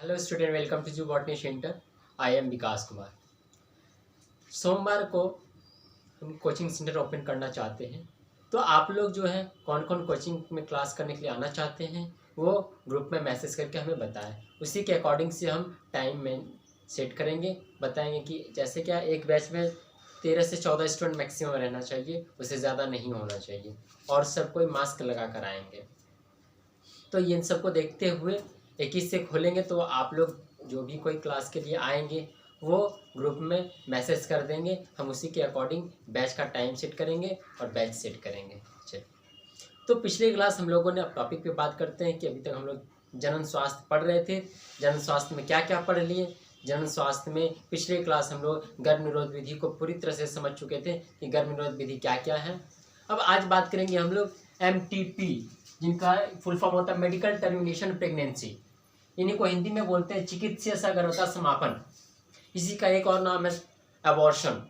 Hello student, welcome to जू botany centre. I am विकास कुमार। सोमवार को हम कोचिंग सेंटर ओपन करना चाहते हैं, तो आप लोग जो है कौन कौन कोचिंग में क्लास करने के लिए आना चाहते हैं वो ग्रुप में मैसेज करके हमें बताएं। उसी के अकॉर्डिंग से हम टाइम में सेट करेंगे, बताएंगे कि जैसे क्या एक बैच में 13 से 14 स्टूडेंट मैक्सिमम रहना चाहिए, उससे ज़्यादा नहीं होना चाहिए, और सब कोई मास्क लगा कर आएंगे। तो इन सबको देखते हुए 21 से खोलेंगे, तो आप लोग जो भी कोई क्लास के लिए आएंगे वो ग्रुप में मैसेज कर देंगे, हम उसी के अकॉर्डिंग बैच का टाइम सेट करेंगे और बैच सेट करेंगे। चलिए, तो पिछली क्लास हम लोगों ने अब टॉपिक पे बात करते हैं कि अभी तक हम लोग जनन स्वास्थ्य पढ़ रहे थे। जनन स्वास्थ्य में क्या क्या पढ़ लिए। जनन स्वास्थ्य में पिछले क्लास हम लोग गर्भ निरोध विधि को पूरी तरह से समझ चुके थे कि गर्भ निरोध विधि क्या क्या है। अब आज बात करेंगे हम लोग MTP, जिनका फुल फॉर्म होता है मेडिकल टर्मिनेशन प्रेगनेंसी। इन्हीं को हिंदी में बोलते हैं चिकित्सीय सगर्भता समापन। इसी का एक और नाम है एबॉर्शन।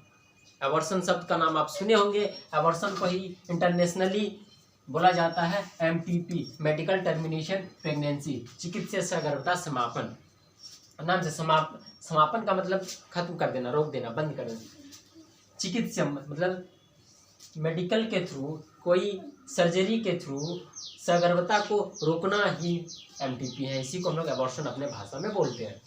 एबॉर्शन शब्द का नाम आप सुने होंगे। एबॉर्शन को ही इंटरनेशनली बोला जाता है MTP, मेडिकल टर्मिनेशन प्रेगनेंसी, चिकित्सीय सगर्भता समापन। नाम से समापन का मतलब खत्म कर देना, रोक देना, बंद कर देना। चिकित्सीय मतलब मेडिकल के थ्रू, कोई सर्जरी के थ्रू सगर्भता को रोकना ही MTP है। इसी को हम लोग एबॉर्शन अपने भाषा में बोलते हैं।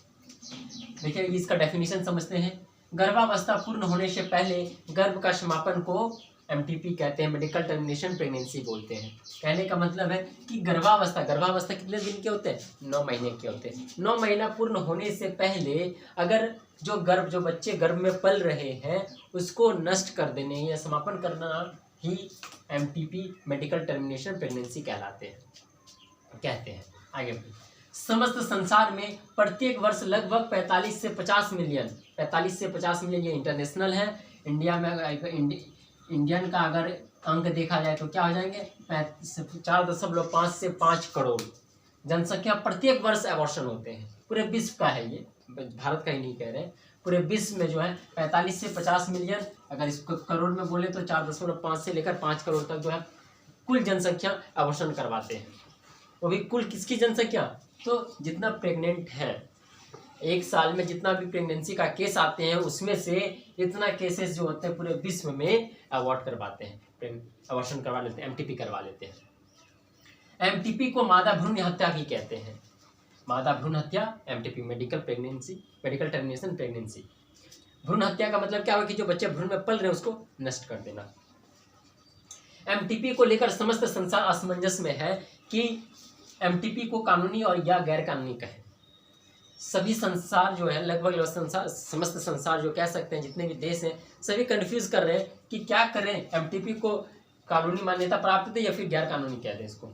देखिए, इसका डेफिनेशन समझते हैं। गर्भावस्था पूर्ण होने से पहले गर्भ का समापन को MTP कहते हैं, मेडिकल टर्मिनेशन प्रेगनेंसी बोलते हैं। कहने का मतलब है कि गर्भावस्था कितने दिन के होते हैं? 9 महीने के होते हैं। 9 महीना पूर्ण होने से पहले अगर जो बच्चे गर्भ में पल रहे हैं उसको नष्ट कर देने या समापन करना ही MTP, मेडिकल टर्मिनेशन प्रेगनेंसी कहते हैं। आगे समस्त संसार में प्रत्येक वर्ष लगभग 45 से 50 मिलियन, ये इंटरनेशनल है। इंडिया में इंडियन का अगर अंक देखा जाए तो क्या हो जाएंगे? 4.5 से 5 करोड़ जनसंख्या प्रत्येक वर्ष एबॉर्शन होते हैं। पूरे विश्व का है ये, भारत का ही नहीं कह रहे हैं। पूरे विश्व में जो है 45 से 50 मिलियन, अगर इसको करोड़ में बोले तो 4.5 से लेकर 5 करोड़ तक जो है कुल जनसंख्या एबॉर्शन करवाते हैं। वो भी कुल किसकी जनसंख्या? तो जितना प्रेग्नेंट है, एक साल में जितना भी प्रेगनेंसी का केस आते हैं उसमें से इतना केसेस जो होते हैं पूरे विश्व में अबॉर्ट करवाते हैं, अबॉर्शन करवा लेते हैं, MTP करवा लेते हैं। MTP को मादा भ्रूण हत्या भी कहते हैं। मादा भ्रूण हत्या MTP, मेडिकल टर्मिनेशन प्रेगनेंसी। भ्रूण हत्या का मतलब क्या हुआ कि जो बच्चे भ्रूण में पल रहे हैं उसको नष्ट कर देना। MTP को लेकर समस्त संसार असमंजस में है कि MTP को कानूनी और या गैर कानूनी कहें। सभी संसार जो है, लगभग समस्त संसार जो कह सकते हैं, जितने भी देश हैं सभी कंफ्यूज कर रहे हैं कि क्या करें, MTP को कानूनी मान्यता प्राप्त दे या फिर गैर कानूनी कह दें इसको।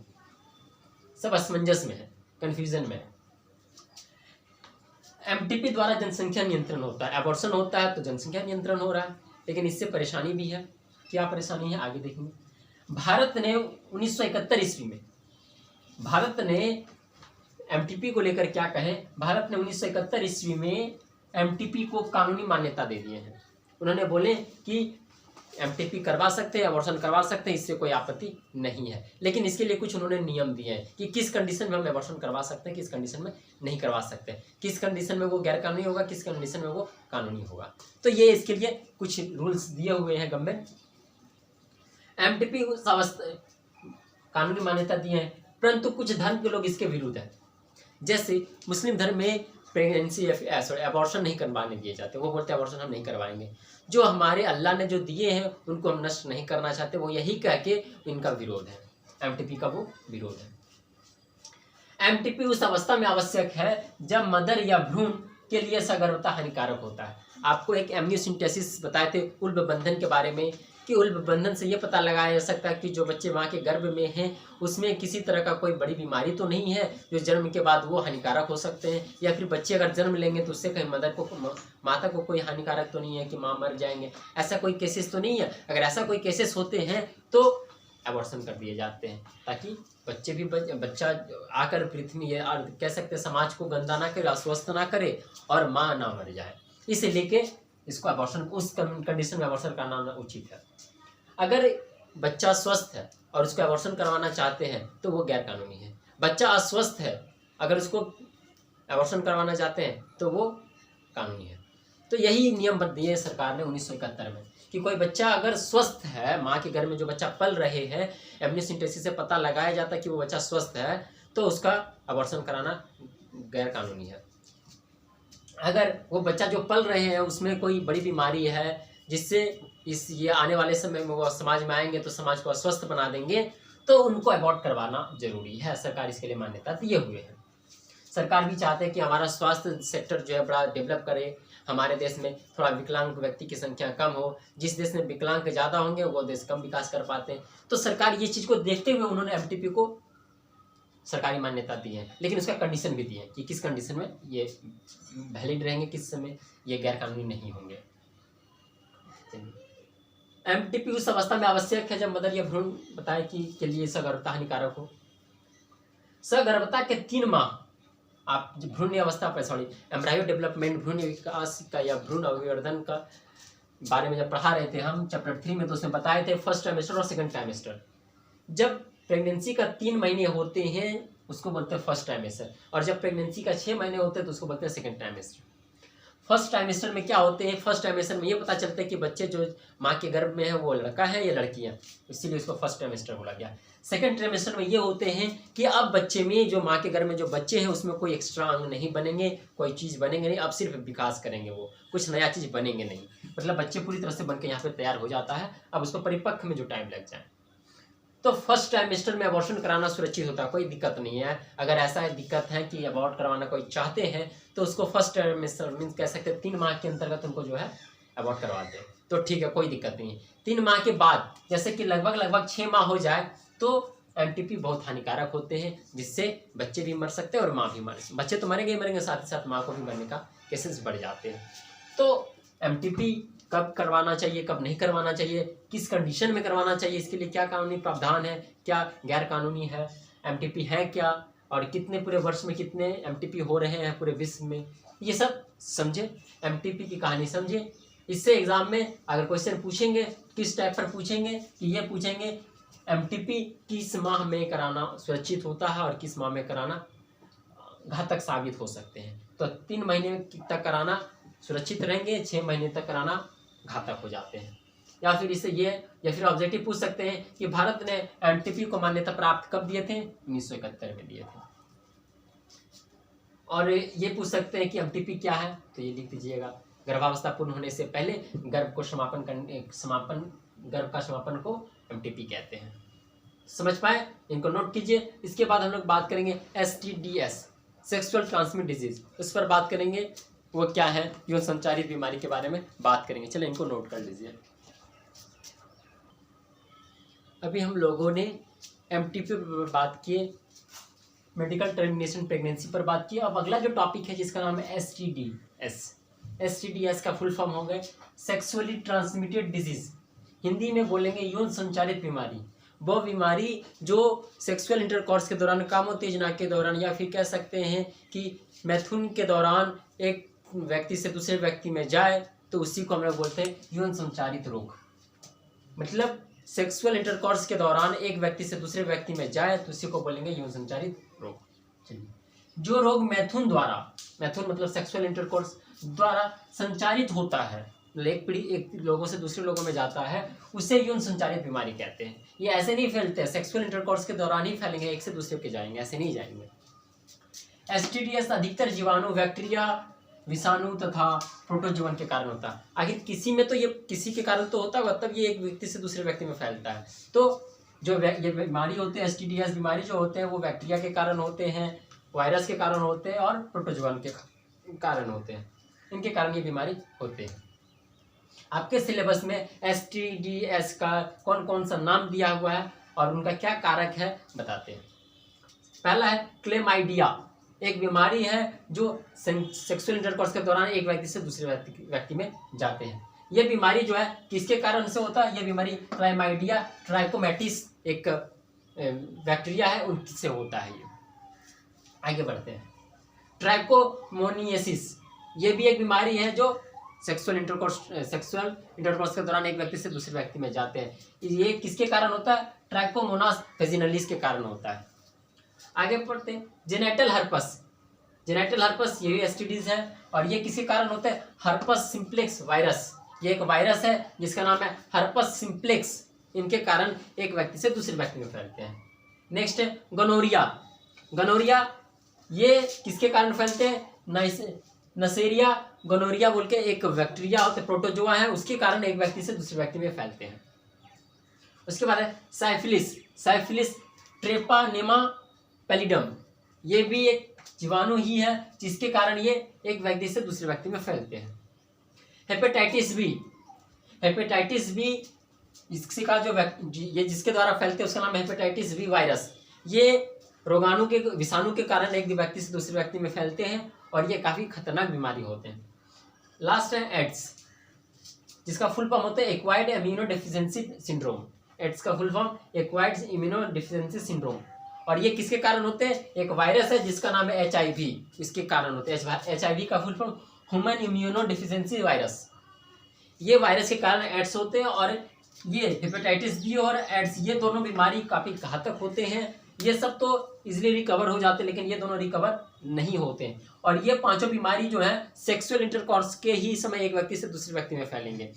सब असमंजस में है, कंफ्यूजन में है। MTP द्वारा जनसंख्या नियंत्रण होता है। एबॉर्शन होता है तो जनसंख्या नियंत्रण हो रहा है, लेकिन इससे परेशानी भी है। क्या परेशानी है आगे देखेंगे। भारत ने 1971 ईस्वी में MTP को लेकर क्या कहें, भारत ने 1971 ईस्वी में MTP को कानूनी मान्यता दे दिए हैं। उन्होंने बोले कि MTP करवा सकते हैं, अबॉर्शन करवा सकते हैं, इससे कोई आपत्ति नहीं है। लेकिन इसके लिए कुछ उन्होंने नियम दिए हैं कि किस कंडीशन में हम अबॉर्शन करवा सकते हैं, किस कंडीशन में नहीं करवा सकते, किस कंडीशन में वो गैर कानूनी होगा, किस कंडीशन में वो कानूनी होगा। तो ये इसके लिए कुछ रूल्स दिए हुए हैं गवर्नमेंट। MTP कानूनी मान्यता दिए हैं, परंतु कुछ धर्म के लोग इसके विरुद्ध हैं। जैसे मुस्लिम धर्म में प्रेगनेंसी अबॉर्शन नहीं करवाने दिए जाते। वो बोलते हैं अबॉर्शन हम नहीं करवाएंगे। जो हमारे अल्लाह ने जो दिए हैं उनको हम नष्ट नहीं करना चाहते, वो यही कह के इनका विरोध है। MTP का वो विरोध है। MTP उस अवस्था में आवश्यक है जब मदर या भ्रूण के लिए सगर्भता हानिकारक होता है। आपको एक एमनियोसिंटेसिस बताए थे उल्ब बंधन के बारे में, कि उल्ब बंधन से ये पता लगाया जा सकता है कि जो बच्चे माँ के गर्भ में हैं उसमें किसी तरह का कोई बड़ी बीमारी तो नहीं है जो जन्म के बाद वो हानिकारक हो सकते हैं, या फिर बच्चे अगर जन्म लेंगे तो उससे कहीं माता को कोई हानिकारक तो नहीं है कि माँ मर जाएंगे, ऐसा कोई केसेस तो नहीं है। अगर ऐसा कोई केसेस होते हैं तो अबॉर्शन कर दिए जाते हैं, ताकि बच्चा आकर पृथ्वी और कह सकते समाज को गंदा ना करे, अस्वस्थ ना करे और माँ ना मर जाए। इसे लेके इसको अबॉर्शन, उस कंडीशन में अबॉर्शन करना उचित है। अगर बच्चा स्वस्थ है और उसको अबॉर्शन करवाना चाहते हैं तो वो गैर कानूनी है। बच्चा अस्वस्थ है, अगर उसको एबॉर्शन करवाना चाहते हैं तो वो कानूनी है। तो यही नियम बन दिए सरकार ने 1971 में कि कोई बच्चा अगर स्वस्थ है, माँ के घर में जो बच्चा पल रहे हैं, एमनियोसेंटेसिस से पता लगाया जाता है कि वो बच्चा स्वस्थ है, तो उसका एबॉर्शन कराना गैर कानूनी है। अगर वो बच्चा जो पल रहे हैं उसमें कोई बड़ी बीमारी है जिससे ये आने वाले समय में वो समाज में आएंगे तो समाज को अस्वस्थ बना देंगे, तो उनको अबॉर्ट करवाना जरूरी है। सरकार इसके लिए मान्यता दिए हुए है। सरकार भी चाहते हैं कि हमारा स्वास्थ्य सेक्टर जो है बड़ा डेवलप करे, हमारे देश में थोड़ा विकलांग व्यक्ति की संख्या कम हो। जिस देश में विकलांग ज़्यादा होंगे वो देश कम विकास कर पाते हैं। तो सरकार ये चीज़ को देखते हुए उन्होंने एमटीपी को सरकारी मान्यता दी है, लेकिन उसका कंडीशन भी दी है कि किस कंडीशन में ये वैलिड रहेंगे, किस समय ये गैर कानूनी नहीं होंगे। एमटीपी उस अवस्था में आवश्यक है जब मदर या भ्रूण बताए कि के लिए सगर्भता हानिकारक हो। सगर्भता के 3 माह आप भ्रूण अवस्था पर सॉरी एम्ब्रायो डेवलपमेंट, भ्रूण विकास का या भ्रूण अभिवर्धन का बारे में जब पढ़ा रहे थे हम चैप्टर 3 में, तो उसमें बताए थे फर्स्ट ट्राइमेस्टर और सेकंड ट्राइमेस्टर। जब प्रेगनेंसी का 3 महीने होते हैं उसको बोलते हैं फर्स्ट ट्राइमेस्टर, और जब प्रेगनेंसी का 6 महीने होते हैं तो उसको बोलते हैं सेकंड ट्राइमेस्टर। फर्स्ट ट्राइमेस्टर में क्या होते हैं? फर्स्ट ट्राइमेस्टर में ये पता चलता है कि बच्चे जो माँ के गर्भ में है वो लड़का है या लड़की है, इसीलिए उसको फर्स्ट ट्राइमेस्टर बोला गया। सेकंड ट्राइमेस्टर में ये होते हैं कि अब बच्चे में जो माँ के गर्भ में जो बच्चे हैं उसमें कोई एक्स्ट्रा अंग नहीं बनेंगे, कोई चीज़ बनेंगे नहीं, अब सिर्फ विकास करेंगे, वो कुछ नया चीज़ बनेंगे नहीं। मतलब बच्चे पूरी तरह से बन के यहाँ पर तैयार हो जाता है, अब उसको परिपक्व में जो टाइम लग जाए। तो फर्स्ट ट्राइमेस्टर में अबॉर्शन कराना सुरक्षित होता है, कोई दिक्कत नहीं है। अगर ऐसा दिक्कत है कि अबॉर्ट करवाना कोई चाहते हैं तो उसको फर्स्ट ट्राइमेस्टर मीन्स कह सकते हैं 3 माह के अंतर्गत उनको जो है अबॉर्ट करवा दें तो ठीक है, कोई दिक्कत नहीं है। 3 माह के बाद जैसे कि लगभग 6 माह हो जाए तो एमटीपी बहुत हानिकारक होते हैं, जिससे बच्चे भी मर सकते हैं और माँ भी बच्चे तो मरेंगे ही मरेंगे, साथ ही साथ माँ को भी मरने का केसेस बढ़ जाते हैं। तो एमटीपी कब करवाना चाहिए, कब नहीं करवाना चाहिए, किस कंडीशन में करवाना चाहिए, इसके लिए क्या कानूनी प्रावधान है, क्या गैर कानूनी है, एमटीपी है क्या, और कितने पूरे वर्ष में कितने एमटीपी हो रहे हैं पूरे विश्व में, ये सब समझे, एमटीपी की कहानी समझे। इससे एग्जाम में अगर क्वेश्चन पूछेंगे किस टाइप पर पूछेंगे कि ये पूछेंगे एमटीपी किस माह में कराना सुरक्षित होता है और किस माह में कराना घातक साबित हो सकते हैं। तो 3 महीने तक कराना सुरक्षित रहेंगे, 6 महीने तक कराना घातक हो जाते हैं। या फिर इससे ये या फिर ऑब्जेक्टिव पूछ सकते हैं कि भारत ने एमटीपी को मान्यता प्राप्त कब दिए थे? 1971 में दिए थे। और ये पूछ सकते हैं कि एमटीपी क्या है, तो ये लिख दीजिएगा, गर्भावस्था पूर्ण होने से पहले गर्भ का समापन को एमटीपी कहते हैं। समझ पाए? इनको नोट कीजिए। इसके बाद हम लोग बात करेंगे STDs, सेक्सुअल ट्रांसमिट डिजीज, इस पर बात करेंगे, वो क्या है, यौन संचारित बीमारी के बारे में बात करेंगे। चलिए इनको नोट कर लीजिए। अभी हम लोगों ने एमटीपी पर बात किए, मेडिकल टर्मिनेशन प्रेगनेंसी पर बात की। अब अगला जो टॉपिक है जिसका नाम है STDs का फुल फॉर्म हो गए सेक्सुअली ट्रांसमिटेड डिजीज, हिंदी में बोलेंगे यौन संचारित बीमारी। वो बीमारी जो सेक्सुअल इंटरकॉर्स के दौरान, कामोत्तेजना के दौरान, या फिर कह सकते हैं कि मैथुन के दौरान एक व्यक्ति से दूसरे व्यक्ति में जाए तो उसी को हम लोग बोलते हैं यौन संचारित रोग। मतलब सेक्सुअल इंटरकॉर्स के दौरान एक व्यक्ति से दूसरे व्यक्ति में जाए तो उसी को बोलेंगे यौन संचारित रोग। चलिए, जो रोग मैथुन मतलब सेक्सुअल इंटरकॉर्स द्वारा संचारित होता है, एक लोगों से दूसरे लोगों में जाता है, उसे यौन संचारित बीमारी कहते हैं। ये ऐसे नहीं फैलते, सेक्सुअल इंटरकॉर्स के दौरान ही फैलेंगे, एक से दूसरे के जाएंगे, ऐसे नहीं जाएंगे। STDs अधिकतर जीवाणु, बैक्टीरिया, विषाणु तथा प्रोटोजोवन के कारण होता है। आखिर किसी में तो ये किसी के कारण तो होता होगा, तब ये एक व्यक्ति से दूसरे व्यक्ति में फैलता है। तो जो ये बीमारी होते हैं, STDs बीमारी जो होते हैं, वो बैक्टीरिया के कारण होते हैं, वायरस के कारण होते हैं और प्रोटोजोवन के कारण होते हैं। इनके कारण ये बीमारी होते हैं। आपके सिलेबस में STDs का कौन कौन सा नाम दिया हुआ है और उनका क्या कारक है बताते हैं। पहला है क्लेमाइडिया, एक बीमारी है जो सेक्सुअल इंटरकॉर्स के दौरान एक व्यक्ति से दूसरे व्यक्ति में जाते हैं। ये बीमारी जो है किसके कारण से होता है? ये बीमारी क्लेमाइडिया ट्राइकोमैटिस एक बैक्टीरिया है, उनसे होता है। ये आगे बढ़ते हैं। ट्राइकोमोनियसिस, ये भी एक बीमारी है जो सेक्सुअल इंटरकॉर्स के दौरान एक व्यक्ति से दूसरे व्यक्ति में जाते हैं। ये किसके कारण होता है? ट्राइकोमोनास वेजिनलिस के कारण होता है। आगे पढ़ते हैं। जेनेटल हर्पस, जेनाइटल हर्पस ये भी एसटीडीज है और ये किसी कारण होता है, हर्पस सिम्प्लेक्स वायरस। ये एक वायरस है जिसका नाम है हर्पस सिम्प्लेक्स। इनके कारण एक व्यक्ति से दूसरे व्यक्ति में फैलते हैं। नेक्स्ट है गोनोरिया। गोनोरिया ये किसके कारण फैलते हैं, नसेरिया गोनोरिया बोल के एक बैक्टीरिया होते प्रोटोजोआ है, उसके कारण एक व्यक्ति से दूसरे व्यक्ति में फैलते हैं। उसके बाद है साइफिलिस। साइफिलिस ट्रेपानेमा पैलिडम, ये भी एक जीवाणु ही है जिसके कारण ये एक व्यक्ति से दूसरे व्यक्ति में फैलते हैं। Hepatitis B. हेपेटाइटिस बी इसका जो ये जिसके द्वारा फैलते हैं उसका नाम है हेपेटाइटिस बी वायरस। ये रोगाणु के विषाणु के कारण एक व्यक्ति से दूसरे व्यक्ति में फैलते हैं और ये काफ़ी खतरनाक बीमारी होते हैं। लास्ट है एड्स, जिसका फुल फॉर्म होता है acquired immunodeficiency syndrome. AIDS का full form acquired immunodeficiency syndrome. और ये किसके कारण होते हैं, एक वायरस है जिसका नाम है HIV, इसके कारण होते हैं। HIV का full form human immuno deficiency virus. ये वायरस के कारण एड्स होते हैं और ये हेपेटाइटिस बी और एड्स ये दोनों बीमारी काफ़ी घातक होते हैं। ये सब तो इजीली रिकवर हो जाते हैं लेकिन ये दोनों रिकवर नहीं होते हैं। और ये पांचों बीमारी जो है सेक्सुअल इंटरकॉर्स के ही समय एक व्यक्ति से दूसरे व्यक्ति में फैलेंगे।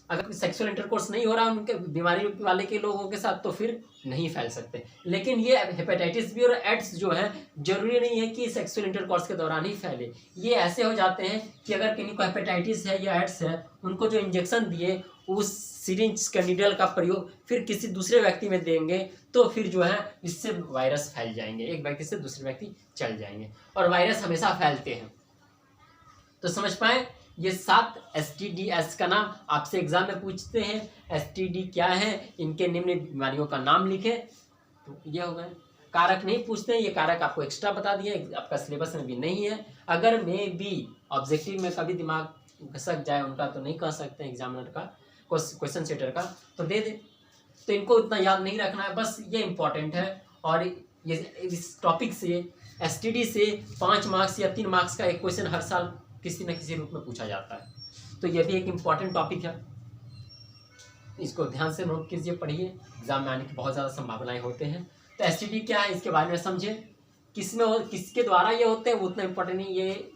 अगर सेक्सुअल इंटरकोर्स नहीं हो रहा उनके बीमारी वाले के लोगों के साथ तो फिर नहीं फैल सकते। लेकिन ये हेपेटाइटिस बी और एड्स जो है जरूरी नहीं है कि सेक्सुअल इंटरकोर्स के दौरान ही फैले। ये ऐसे हो जाते हैं कि अगर किसी को हेपेटाइटिस है या एड्स है, उनको जो इंजेक्शन दिए उस सिरिंज का नीडल का प्रयोग फिर किसी दूसरे व्यक्ति में देंगे तो फिर जो है इससे वायरस फैल जाएंगे, एक व्यक्ति से दूसरे व्यक्ति चल जाएंगे और वायरस हमेशा फैलते हैं। तो समझ पाए ये 7 STDs का नाम आपसे एग्जाम में पूछते हैं। STD क्या है, इनके निम्न बीमारियों का नाम लिखे, तो ये हो गए। कारक नहीं पूछते हैं, ये कारक आपको एक्स्ट्रा बता दिए, आपका सिलेबस में भी नहीं है। अगर मे बी ऑब्जेक्टिव में कभी दिमाग घसक जाए उनका तो नहीं कह सकते एग्जामिनर का, क्वेश्चन सेटर का तो दे दे, तो इनको इतना याद नहीं रखना है, बस ये इंपॉर्टेंट है। और ये इस टॉपिक से STD से 5 मार्क्स या 3 मार्क्स का एक क्वेश्चन हर साल किसी न किसी रूप में पूछा जाता है, तो ये भी एक इम्पॉर्टेंट टॉपिक है, इसको ध्यान से नोट कीजिए, पढ़िए, एग्जाम में आने की बहुत ज़्यादा संभावनाएं होते हैं। तो STD क्या है इसके बारे में समझे, किसके द्वारा ये होते हैं वो उतना इम्पोर्टेंट नहीं, ये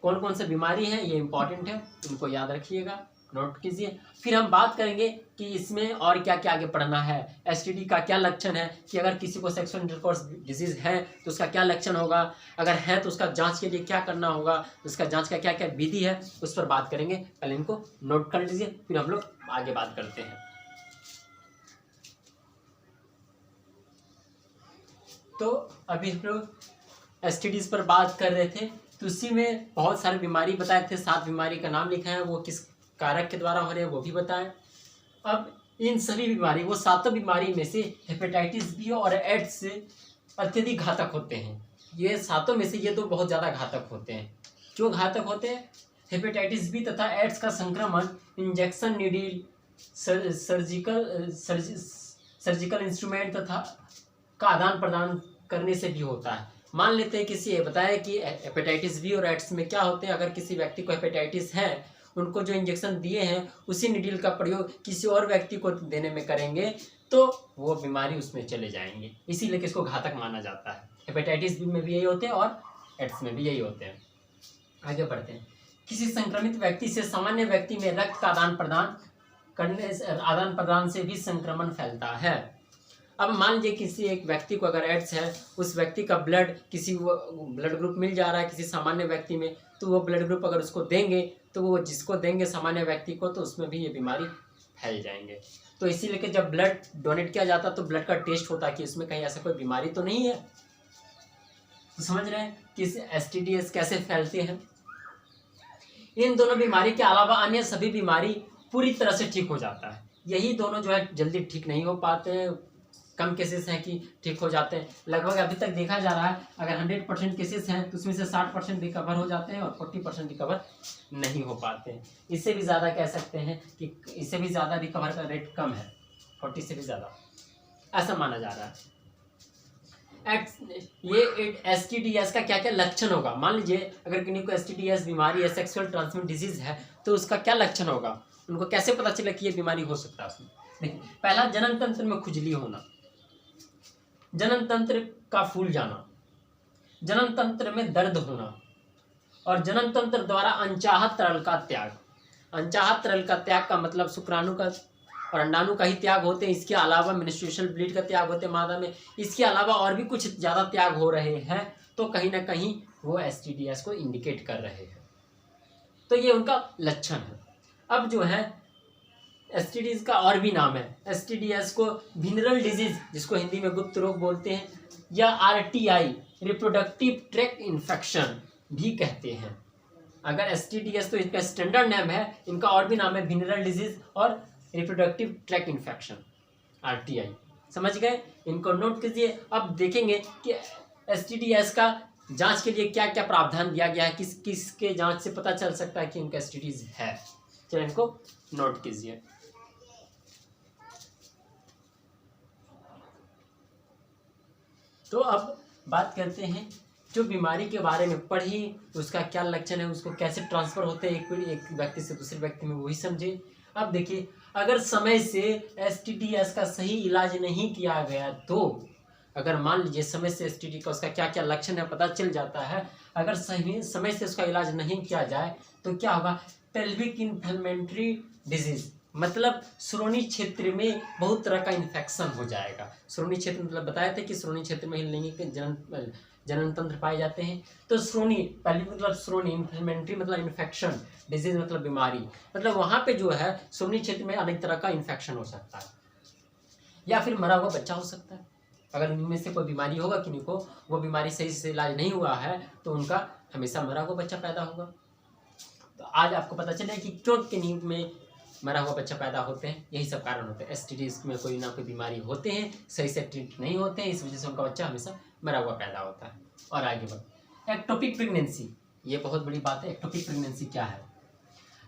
कौन कौन सी बीमारी है ये इम्पोर्टेंट है, इनको याद रखिएगा, नोट कीजिए। फिर हम बात करेंगे कि इसमें और क्या क्या आगे पढ़ना है, STD का क्या लक्षण है, कि अगर किसी को सेक्सुअल इंटरकोर्स डिजीज है तो उसका क्या लक्षण होगा, अगर है तो उसका जांच के लिए क्या करना होगा, उसका जांच का क्या क्या विधि है, उस पर बात करेंगे। पहले इनको नोट कर लीजिए फिर हम लोग आगे बात करते हैं। तो अभी हम लोग STDs पर बात कर रहे थे, तो उसी में बहुत सारी बीमारी बताए थे, 7 बीमारी का नाम लिखा है, वो किस कारक के द्वारा हो रहे हैं वो भी बताएं। अब इन सभी बीमारी, वो 7 बीमारी में से हेपेटाइटिस बी और एड्स से अत्यधिक घातक होते हैं। ये 7 में से ये तो बहुत ज़्यादा घातक होते हैं। जो घातक होते हैं हेपेटाइटिस बी तथा एड्स का संक्रमण इंजेक्शन नीडल, सर्जिकल इंस्ट्रूमेंट तथा का आदान प्रदान करने से भी होता है। मान लेते हैं किसी ये बताया कि हेपेटाइटिस बी और एड्स में क्या होते हैं, अगर किसी व्यक्ति को हेपेटाइटिस है उनको जो इंजेक्शन दिए हैं उसी नीडल का प्रयोग किसी और व्यक्ति को देने में करेंगे तो वो बीमारी उसमें चले जाएंगे, इसीलिए इसको घातक माना जाता है। हेपेटाइटिस बी में भी यही होते हैं और एड्स में भी यही होते हैं। आगे बढ़ते हैं। किसी संक्रमित व्यक्ति से सामान्य व्यक्ति में रक्त का आदान प्रदान से भी संक्रमण फैलता है। अब मान लीजिए किसी एक व्यक्ति को अगर एड्स है, उस व्यक्ति का ब्लड किसी ब्लड ग्रुप मिल जा रहा है किसी सामान्य व्यक्ति में, तो वो ब्लड ग्रुप अगर उसको देंगे तो वो जिसको देंगे सामान्य व्यक्ति को तो उसमें भी ये बीमारी फैल जाएंगे। तो इसीलिए कि जब ब्लड डोनेट किया जाता तो ब्लड का टेस्ट होता है कि इसमें कहीं ऐसा कोई बीमारी तो नहीं है। तो समझ रहे हैं कि STDs कैसे फैलते हैं। इन दोनों बीमारी के अलावा अन्य सभी बीमारी पूरी तरह से ठीक हो जाता है, यही दोनों जो है जल्दी ठीक नहीं हो पाते हैं। कम केसेस हैं कि ठीक हो जाते हैं। लगभग अभी तक देखा जा रहा है अगर 100% केसेस हैं तो उसमें से 60% रिकवर हो जाते हैं और 40% रिकवर नहीं हो पाते हैं। इससे भी ज़्यादा कह सकते हैं कि इससे भी ज़्यादा रिकवर का रेट कम है, 40 से भी ज़्यादा ऐसा माना जा रहा है। ये STDs का क्या क्या लक्षण होगा, मान लीजिए अगर किसी को STDs बीमारी है, सेक्सुअल ट्रांसमिट डिजीज है, तो उसका क्या लक्षण होगा, उनको कैसे पता चले कि ये बीमारी हो सकता है उसमें। देखिए, पहला जनन तंत्र में खुजली होना, जनन तंत्र का फूल जाना, जनन तंत्र में दर्द होना और जनन तंत्र द्वारा अनचाहत तरल का त्याग। अनचाहत तरल का त्याग का मतलब शुक्राणु का और अंडाणु का ही त्याग होते हैं। इसके अलावा मेंस्ट्रुअल ब्लीड का त्याग होते हैं मादा में। इसके अलावा और भी कुछ ज़्यादा त्याग हो रहे हैं, तो कहीं ना कहीं वो STDs को इंडिकेट कर रहे हैं। तो ये उनका लक्षण है। अब जो है STDs का और भी नाम है। STDs को विनरल डिजीज, जिसको हिंदी में गुप्त रोग बोलते हैं, या RTI रिप्रोडक्टिव ट्रैक्ट इन्फेक्शन भी कहते हैं। अगर STDs तो इनका स्टैंडर्ड नेम है, इनका और भी नाम है विनरल डिजीज और रिप्रोडक्टिव ट्रैक्ट इन्फेक्शन, RTI। समझ गए? इनको नोट कीजिए। अब देखेंगे कि STDs का जांच के लिए क्या क्या प्रावधान दिया गया है, किस किस के जांच से पता चल सकता है कि उनका STDs है। चलिए इनको नोट कीजिए। तो अब बात करते हैं जो बीमारी के बारे में पढ़ी, उसका क्या लक्षण है, उसको कैसे ट्रांसफर होते हैं एक व्यक्ति से दूसरे व्यक्ति में, वही समझे। अब देखिए, अगर समय से STDs का सही इलाज नहीं किया गया तो, अगर मान लीजिए समय से STD का उसका क्या क्या लक्षण है पता चल जाता है, अगर सही समय से उसका इलाज नहीं किया जाए तो क्या होगा, पेल्विक इन्फ्लेमेटरी डिजीज, मतलब श्रोणि क्षेत्र में बहुत तरह का इन्फेक्शन हो जाएगा। श्रोणि क्षेत्र मतलब बताया था कि श्रोणि क्षेत्र में लैंगिक जनन तंत्र पाए जाते हैं। तो श्रोणि, पेल्विक मतलब श्रोणि, इन्फ्लेमेटरी मतलब इन्फेक्शन, डिजीज मतलब बीमारी, मतलब वहाँ पे जो है श्रोणि क्षेत्र में अनेक तरह का इन्फेक्शन हो सकता है, या फिर मरा हुआ बच्चा हो सकता है। अगर इनमें से कोई बीमारी होगा किन्हीं को, वो बीमारी सही से इलाज नहीं हुआ है तो उनका हमेशा मरा हुआ बच्चा पैदा होगा। तो आज आपको पता चले कि क्यों किन्हीं में मरा हुआ बच्चा पैदा होते हैं, यही सब कारण होते हैं। STDs में कोई ना कोई बीमारी होते हैं, सही से ट्रीट नहीं होते हैं, इस वजह से उनका बच्चा हमेशा मरा हुआ पैदा होता है। और आगे बढ़, एक्टोपिक प्रेगनेंसी, ये बहुत बड़ी बात है। एक्टोपिक प्रेगनेंसी क्या है?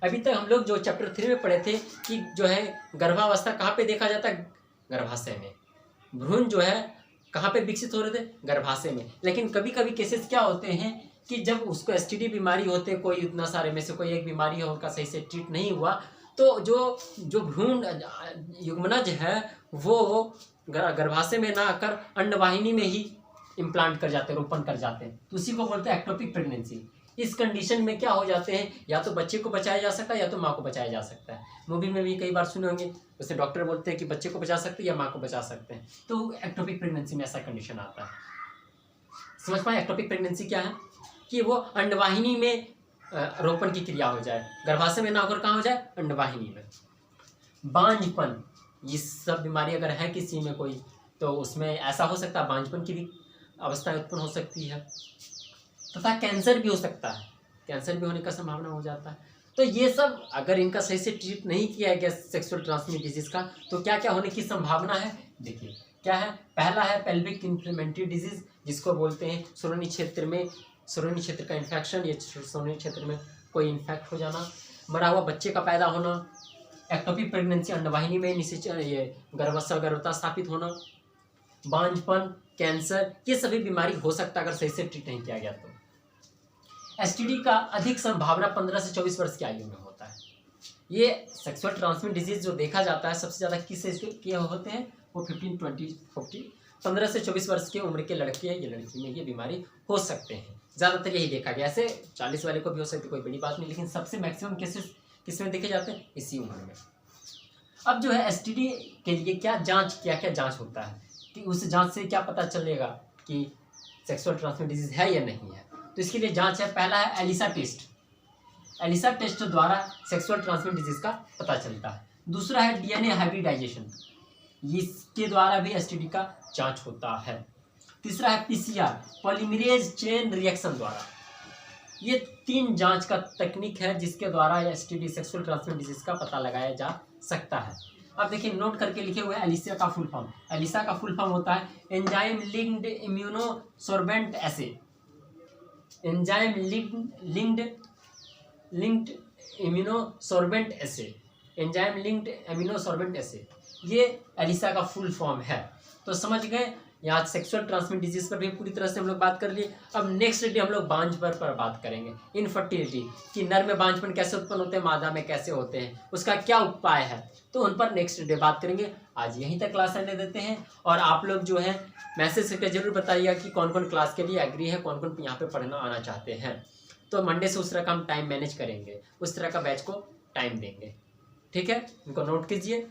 अभी तक हम लोग जो चैप्टर 3 में पढ़े थे कि जो है गर्भावस्था कहाँ पे देखा जाता है, गर्भाशय में। भ्रूण जो है कहाँ पे विकसित हो रहे थे, गर्भाशय में। लेकिन कभी कभी केसेस क्या होते हैं कि जब उसको STD बीमारी होते, कोई इतना सारे में से कोई एक बीमारी है, उनका सही से ट्रीट नहीं हुआ, तो जो भ्रूण युग्मनज है वो गर्भाशय में ना आकर अंडवाहिनी में ही इम्प्लांट कर जाते हैं, रोपण कर जाते हैं। तो उसी को बोलते हैं एक्टोपिक प्रेगनेंसी। इस कंडीशन में क्या हो जाते हैं, या तो बच्चे को बचाया जा सकता है या तो माँ को बचाया जा सकता है। मूवी में भी कई बार सुने होंगे, उससे डॉक्टर बोलते हैं कि बच्चे को बचा सकते हैं या माँ को बचा सकते हैं। तो एक्टोपिक प्रेगनेंसी में ऐसा कंडीशन आता है। समझ पाए एक्टोपिक प्रेगनेंसी क्या है? कि वो अंडवाहिनी में रोपण की क्रिया हो जाए, गर्भाशय में ना होकर कहाँ हो जाए, अंडवाहिनी में। बांझपन, ये सब बीमारी अगर है किसी में कोई, तो उसमें ऐसा हो सकता है, बांझपन की भी अवस्था उत्पन्न हो सकती है। तथा कैंसर भी हो सकता है, कैंसर भी होने का संभावना हो जाता है। तो ये सब अगर इनका सही से ट्रीट नहीं किया गया सेक्सुअल ट्रांसमिट डिजीज का, तो क्या क्या होने की संभावना है, देखिए क्या है। पहला है पेल्विक इन्फ्लेमेटरी डिजीज, जिसको बोलते हैं श्रोणि क्षेत्र में, श्रोणि क्षेत्र का इन्फेक्शन, ये श्रोणि क्षेत्र में कोई इन्फेक्ट हो जाना, मरा हुआ बच्चे का पैदा होना, एक्टोपिक प्रेगनेंसी, अंडवाहिनी में निषेचन, ये गर्भता स्थापित होना, बांझपन, कैंसर, ये सभी बीमारी हो सकता है अगर सही से ट्रीट नहीं किया गया तो। STD का अधिक संभावना 15 से 24 वर्ष की आयु में होता है। ये सेक्सुअल ट्रांसमिट डिजीज जो देखा जाता है सबसे ज़्यादा किस एज के होते हैं, वो 15, 20, 40, 15 से 24 वर्ष की उम्र के लड़के या लड़की में ये बीमारी हो सकते हैं। ज़्यादातर यही देखा गया, ऐसे 40 वाले को भी हो सकती है, कोई बड़ी बात नहीं, लेकिन सबसे मैक्सिमम केसेस किस में देखे जाते हैं, इसी उम्र में। अब जो है STD के लिए क्या जांच, क्या क्या जांच होता है, कि उस जांच से क्या पता चलेगा कि सेक्सुअल ट्रांसमिट डिजीज है या नहीं है। तो इसके लिए जांच है, पहला है एलिसा टेस्ट। एलिसा टेस्ट द्वारा सेक्सुअल ट्रांसमिट डिजीज का पता चलता है। दूसरा है DNA हाइब्रिडाइजेशन, इसके द्वारा भी STD का जांच होता है। तीसरा है PCR, पॉलीमरेज चेन रिएक्शन द्वारा। ये 3 जांच का तकनीक है जिसके द्वारा STD सेक्सुअल ट्रांसमिट डिजीज का पता लगाया जा सकता है। अब देखिए नोट करके लिखे हुए हैं एलिसा का फुल फॉर्म। एलिसा का फुल फॉर्म होता है एंजाइम लिंक्ड इम्यूनोसोर्बेंट एसे, एंजाइम लिंक्ड इम्यूनोसोर्बेंट एसे, एंजाइम लिंक्ड इम्यूनोसोर्बेंट एसे, ये एलिसा का फुल फॉर्म है। तो समझ गए यहाँ सेक्सुअल ट्रांसमिट डिजीज पर भी पूरी तरह से हम लोग बात कर लिए। अब नेक्स्ट डे हम लोग बांझपन पर बात करेंगे, इनफर्टिलिटी, कि नर में बांझपन कैसे उत्पन्न होते हैं, मादा में कैसे होते हैं, उसका क्या उपाय है, तो उन पर नेक्स्ट डे बात करेंगे। आज यहीं तक क्लास रहने देते हैं और आप लोग जो है मैसेज करके जरूर बताइएगा कि कौन कौन क्लास के लिए एग्री है, कौन कौन यहाँ पे पढ़ना आना चाहते हैं। तो मंडे से उस तरह का हम टाइम मैनेज करेंगे, उस तरह का बैच को टाइम देंगे। ठीक है, इनको नोट कीजिए।